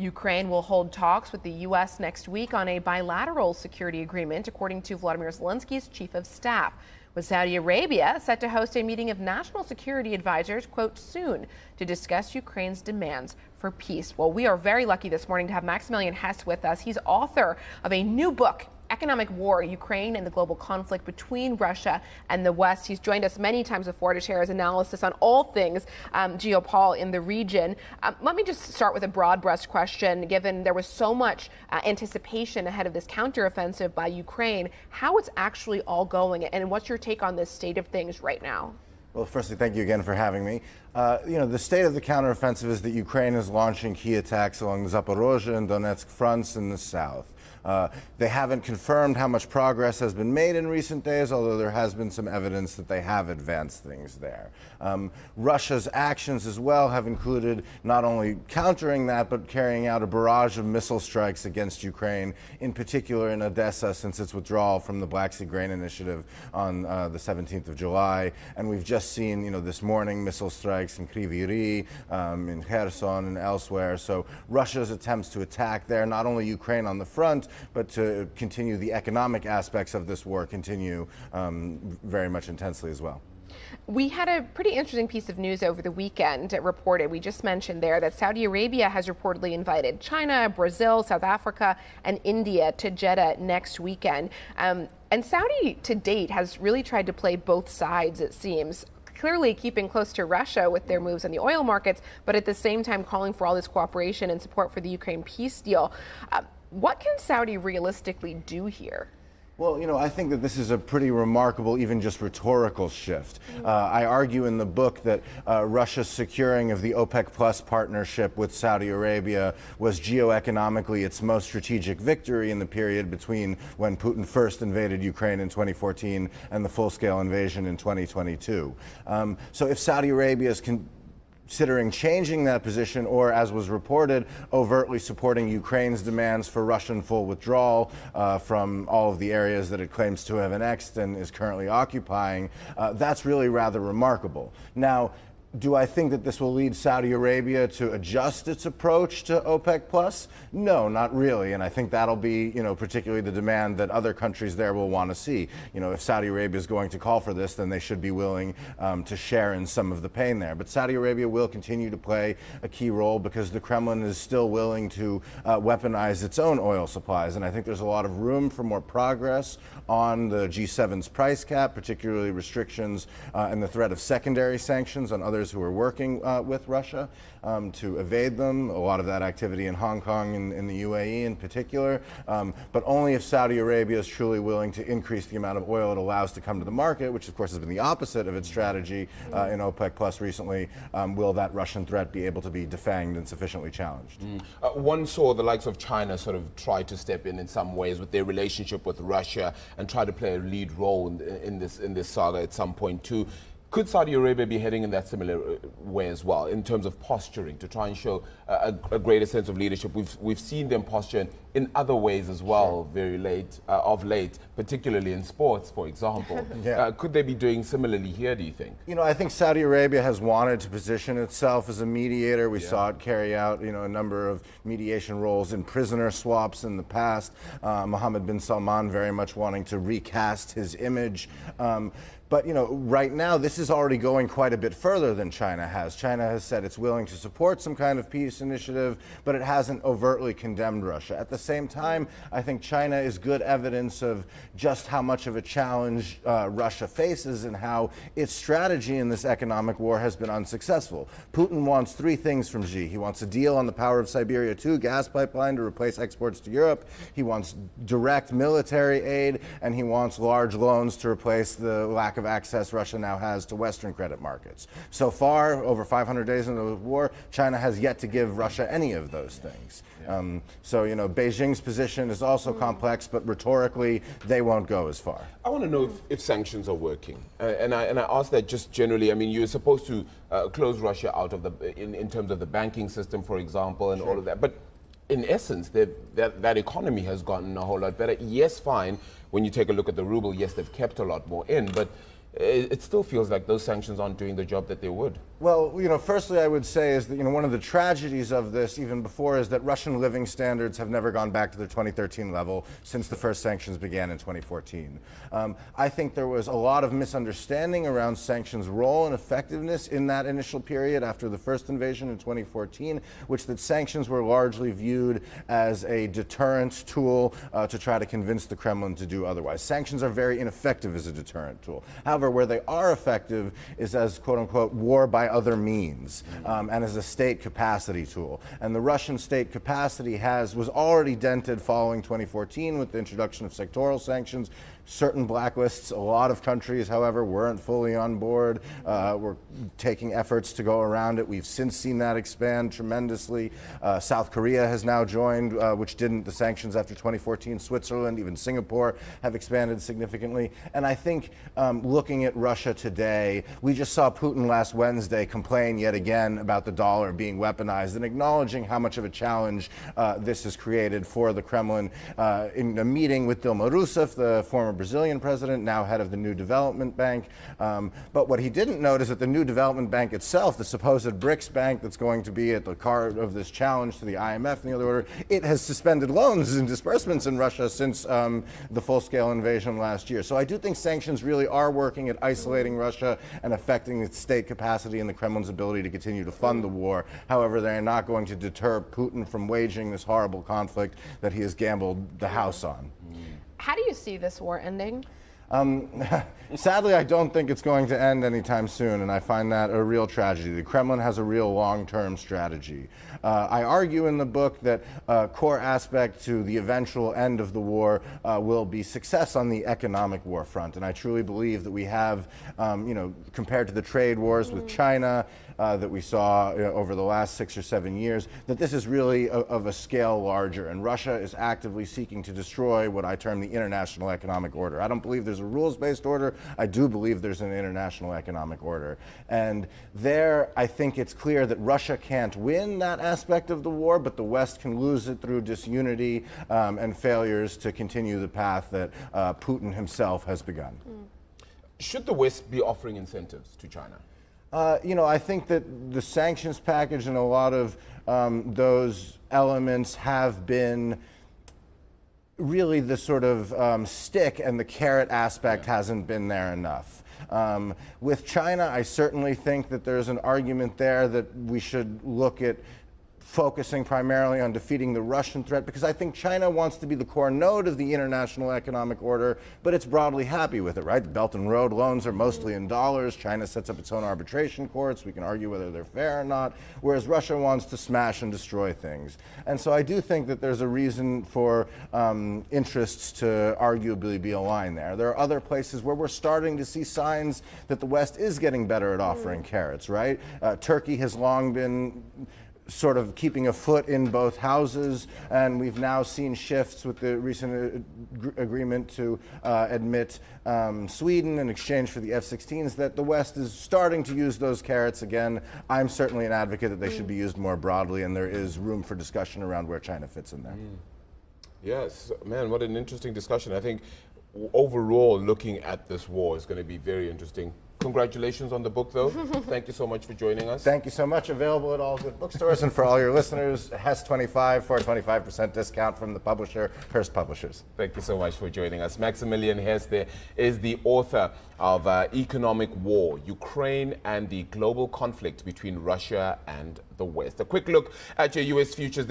Ukraine will hold talks with the U.S. next week on a bilateral security agreement, according to Volodymyr Zelensky's chief of staff, with Saudi Arabia set to host a meeting of national security advisors, quote, soon to discuss Ukraine's demands for peace. Well, we are very lucky this morning to have Maximilian Hess with us. He's author of a new book, Economic War, Ukraine and the Global Conflict Between Russia and the West. He's joined us many times before to share his analysis on all things geopolitical in the region. Let me just start with a broad brush question. Given there was so much anticipation ahead of this counteroffensive by Ukraine, how it's actually all going, and what's your take on this state of things right now? Well, firstly, thank you again for having me. The state of the counteroffensive is that Ukraine is launching key attacks along the Zaporozhye and Donetsk fronts in the south. They haven't confirmed how much progress has been made in recent days, although there has been some evidence that they have advanced things there. Russia's actions as well have included not only countering that, but carrying out a barrage of missile strikes against Ukraine, in particular in Odessa since its withdrawal from the Black Sea Grain Initiative on the 17th of July. And we've just seen, this morning missile strikes in Kryvyi Rih, in Kherson and elsewhere. So Russia's attempts to attack there, not only Ukraine on the front, but to continue the economic aspects of this war continue very much intensely as well. We had a pretty interesting piece of news over the weekend. It reported, we just mentioned there, that Saudi Arabia has reportedly invited China, Brazil, South Africa, and India to Jeddah next weekend. And Saudi, to date, has really tried to play both sides, it seems. Clearly keeping close to Russia with their moves on the oil markets, but at the same time calling for all this cooperation and support for the Ukraine peace deal. What can Saudi realistically do here? Well, I think that this is a pretty remarkable, even just rhetorical shift. I argue in the book that Russia's securing of the OPEC Plus partnership with Saudi Arabia was geoeconomically its most strategic victory in the period between when Putin first invaded Ukraine in 2014 and the full-scale invasion in 2022. So if Saudi Arabia is considering changing that position, or, as was reported, overtly supporting Ukraine's demands for Russian full withdrawal from all of the areas that it claims to have annexed and is currently occupying, that's really rather remarkable. Now, do I think that this will lead Saudi Arabia to adjust its approach to OPEC Plus? No, not really. And I think that'll be, particularly the demand that other countries there will want to see. If Saudi Arabia is going to call for this, then they should be willing to share in some of the pain there. But Saudi Arabia will continue to play a key role because the Kremlin is still willing to weaponize its own oil supplies. And I think there's a lot of room for more progress on the G7's price cap, particularly restrictions and the threat of secondary sanctions on others who are working with Russia to evade them. A lot of that activity in Hong Kong and in the UAE in particular. But only if Saudi Arabia is truly willing to increase the amount of oil it allows to come to the market, which of course has been the opposite of its strategy in OPEC Plus recently, will that Russian threat be able to be defanged and sufficiently challenged. One saw the likes of China sort of try to step in some ways with their relationship with Russia and try to play a lead role in this saga at some point too. Could Saudi Arabia be heading in that similar way as well, in terms of posturing, to try and show a greater sense of leadership? We've seen them posture in other ways as well, sure, of late, particularly in sports, for example. Yeah. Could they be doing similarly here, do you think? I think Saudi Arabia has wanted to position itself as a mediator. We saw it carry out, a number of mediation roles in prisoner swaps in the past. Mohammed bin Salman very much wanting to recast his image. But, right now, this is already going quite a bit further than China has. China has said it's willing to support some kind of peace initiative, but it hasn't overtly condemned Russia. At the same time, I think China is good evidence of just how much of a challenge Russia faces and how its strategy in this economic war has been unsuccessful. Putin wants three things from Xi. He wants a deal on the Power of Siberia 2 gas pipeline to replace exports to Europe. He wants direct military aid, and he wants large loans to replace the lack of access Russia now has to Western credit markets. So far, over 500 days into the war, China has yet to give Russia any of those things. So, Beijing's position is also complex, but rhetorically, they won't go as far. I want to know if sanctions are working. And I ask that just generally. I mean, you're supposed to close Russia out of in terms of the banking system, for example, and all of that. But in essence, that economy has gotten a whole lot better. Yes, fine. When you take a look at the ruble, yes, they've kept a lot more in, but it still feels like those sanctions aren't doing the job that they would. Well, firstly, I would say is that, one of the tragedies of this, even before, is that Russian living standards have never gone back to their 2013 level since the first sanctions began in 2014. I think there was a lot of misunderstanding around sanctions' role and effectiveness in that initial period after the first invasion in 2014, which that sanctions were largely viewed as a deterrent tool to try to convince the Kremlin to do otherwise. Sanctions are very ineffective as a deterrent tool. However, where they are effective is as, quote-unquote, war by other means, and as a state capacity tool. And the Russian state capacity was already dented following 2014 with the introduction of sectoral sanctions. Certain blacklists, a lot of countries, however, weren't fully on board, were taking efforts to go around it. We've since seen that expand tremendously. South Korea has now joined, which didn't the sanctions after 2014. Switzerland, even Singapore have expanded significantly. And I think looking at Russia today, we just saw Putin last Wednesday complain yet again about the dollar being weaponized and acknowledging how much of a challenge this has created for the Kremlin. In a meeting with Dilma Rousseff, the former Brazilian president, now head of the New Development Bank. But what he didn't note is that the New Development Bank itself, the supposed BRICS bank that's going to be at the heart of this challenge to the IMF and the other order, it has suspended loans and disbursements in Russia since the full-scale invasion last year. So I do think sanctions really are working at isolating Russia and affecting its state capacity and the Kremlin's ability to continue to fund the war. However, they are not going to deter Putin from waging this horrible conflict that he has gambled the house on. How do you see this war ending? Sadly, I don't think it's going to end anytime soon, and I find that a real tragedy. The Kremlin has a real long-term strategy. I argue in the book that a core aspect to the eventual end of the war will be success on the economic war front, and I truly believe that we have, compared to the trade wars with China that we saw over the last 6 or 7 years, that this is really of a scale larger, and Russia is actively seeking to destroy what I term the international economic order. I don't believe there's a rules-based order. I do believe there's an international economic order. And there, I think it's clear that Russia can't win that aspect of the war, but the West can lose it through disunity and failures to continue the path that Putin himself has begun. Should the West be offering incentives to China? I think that the sanctions package and a lot of those elements have been really the sort of stick, and the carrot aspect hasn't been there enough. With China, I certainly think that there's an argument there that we should look at focusing primarily on defeating the Russian threat, because I think China wants to be the core node of the international economic order, but it's broadly happy with it, right? The Belt and Road loans are mostly in dollars. China sets up its own arbitration courts. We can argue whether they're fair or not, whereas Russia wants to smash and destroy things. And so I do think that there's a reason for interests to arguably be aligned there. There are other places where we're starting to see signs that the West is getting better at offering carrots, right? Turkey has long been sort of keeping a foot in both houses, and we've now seen shifts with the recent agreement to admit Sweden in exchange for the F-16s, that the West is starting to use those carrots again. I'm certainly an advocate that they should be used more broadly, and there is room for discussion around where China fits in there. Yes, man, what an interesting discussion. I think overall, looking at this war is going to be very interesting. Congratulations on the book, though. Thank you so much for joining us. Thank you so much. Available at all good bookstores. And for all your listeners, Hess 25 for a 25% discount from the publisher, Hearst Publishers. Thank you so much for joining us. Maximilian Hess there is the author of Economic War, Ukraine and the Global Conflict Between Russia and the West. A quick look at your U.S. futures.